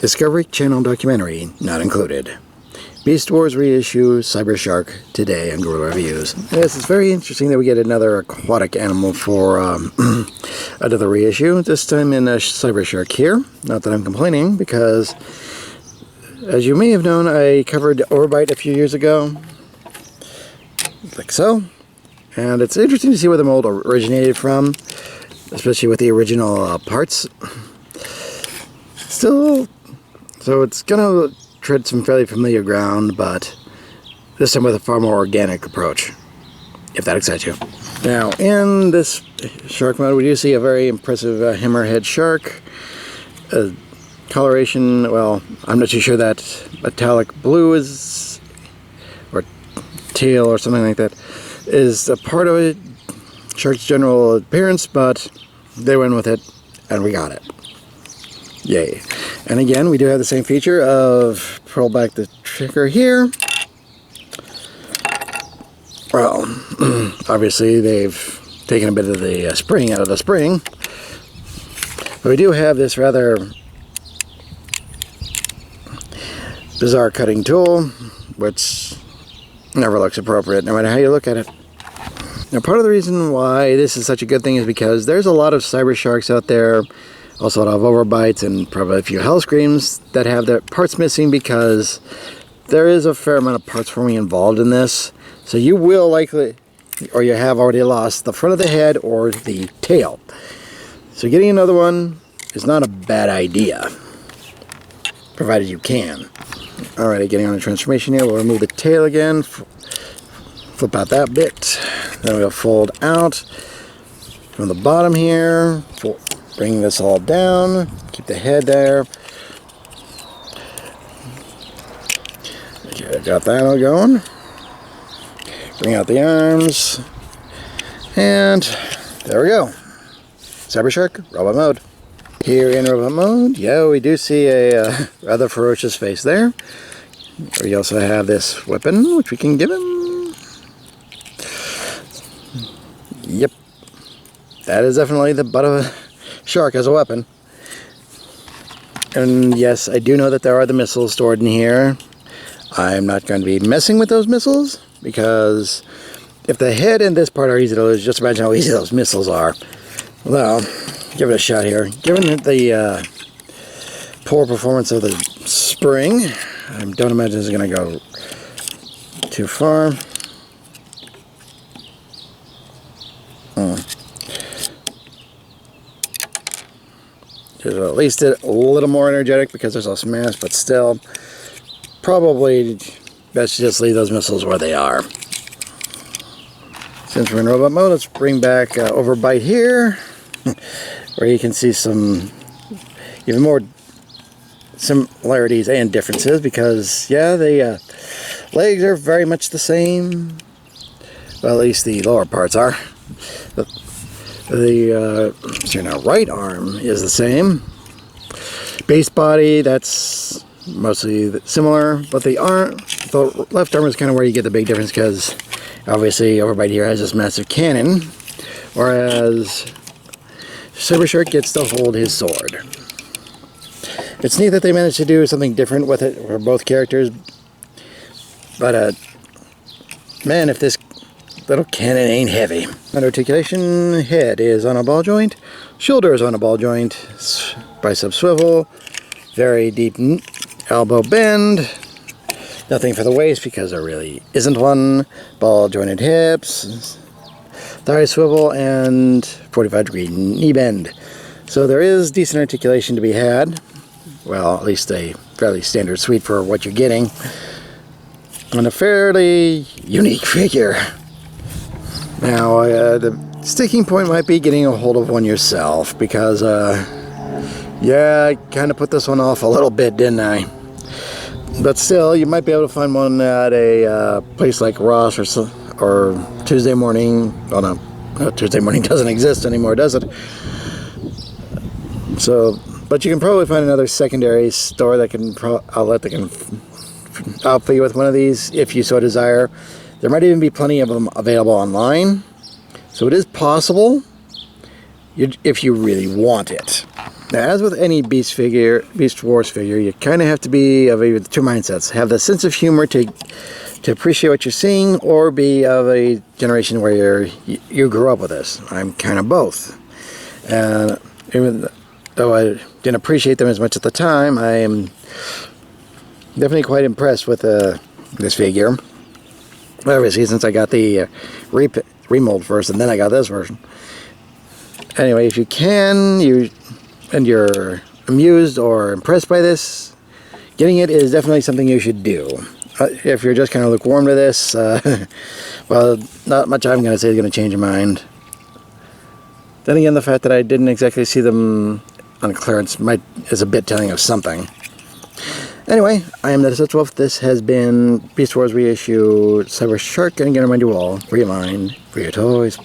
Discovery Channel documentary not included. Beast Wars reissue Cybershark today on Guerrilla Reviews. Yes, it's very interesting that we get another aquatic animal for another reissue. This time in Cybershark here. Not that I'm complaining, because as you may have known, I covered Overbite a few years ago, like so. And it's interesting to see where the mold originated from, especially with the original parts. Still, so it's gonna tread some fairly familiar ground, but this time with a far more organic approach, if that excites you. Now, in this shark mode, we do see a very impressive hammerhead shark. Coloration, well, I'm not too sure that metallic blue is, or teal or something like that, is a part of it, shark's general appearance, but they went with it, and we got it. Yay. And again, we do have the same feature of pull back the trigger here. Well, obviously they've taken a bit of the spring out of the spring. But we do have this rather bizarre cutting tool, which never looks appropriate, no matter how you look at it. Now, part of the reason why this is such a good thing is because there's a lot of Cybersharks out there, also a lot of Overbites, and probably a few Hellscreams that have their parts missing, because there is a fair amount of parts forming involved in this. So you will likely, or you have already lost the front of the head or the tail. So getting another one is not a bad idea, provided you can. Alright, getting on a transformation here, we'll remove the tail again, flip out that bit, then we'll fold out from the bottom here, bring this all down, keep the head there. Okay, got that all going. Bring out the arms, and there we go. Cybershark, robot mode. Here in robot mode, yeah, we do see a rather ferocious face there. We also have this weapon, which we can give him. Yep, that is definitely the butt of a shark as a weapon. And yes, I do know that there are the missiles stored in here. I'm not going to be messing with those missiles, because if the head and this part are easy to lose, just imagine how easy those missiles are. Well, give it a shot here. Given the poor performance of the spring, I don't imagine it's going to go too far. Just at least a little more energetic, because there's less mass, but still, probably best to just leave those missiles where they are. Since we're in robot mode, let's bring back Overbite here, where you can see some even more similarities and differences, because yeah, the legs are very much the same. Well, at least the lower parts are. The right arm is the same. Base body, that's mostly similar, but the left arm is kind of where you get the big difference, because obviously Overbite here has this massive cannon, whereas Cybershark gets to hold his sword. It's neat that they managed to do something different with it for both characters, but man, if this little cannon ain't heavy. Under articulation, head is on a ball joint, shoulder is on a ball joint, bicep swivel, very deep elbow bend, nothing for the waist because there really isn't one, ball jointed hips, thigh swivel, and 45-degree knee bend. So there is decent articulation to be had. Well, at least a fairly standard suite for what you're getting, and a fairly unique figure. Now, the sticking point might be getting a hold of one yourself, because, yeah, I kind of put this one off a little bit, didn't I? But still, you might be able to find one at a place like Ross or Tuesday Morning. Well, no, Tuesday Morning doesn't exist anymore, does it? So, but you can probably find another secondary store that can outlet that can outfit you with one of these if you so desire. There might even be plenty of them available online, so it is possible if you really want it. Now, as with any Beast Wars figure, you kind of have to be of either two mindsets. Have the sense of humor to appreciate what you're seeing, or be of a generation where you grew up with this. I'm kind of both. And even though I didn't appreciate them as much at the time, I am definitely quite impressed with this figure. Obviously, since I got the remold first, and then I got this version. Anyway, if you can, and you're amused or impressed by this, getting it is definitely something you should do. If you're just kind of lukewarm to this, well, not much I'm going to say is going to change your mind. Then again, the fact that I didn't exactly see them on clearance is a bit telling of something. Anyway, I am the Deceptiwolf. This has been Beast Wars Reissue Cybershark, and I'm going to remind you all, free your mind, free your toys.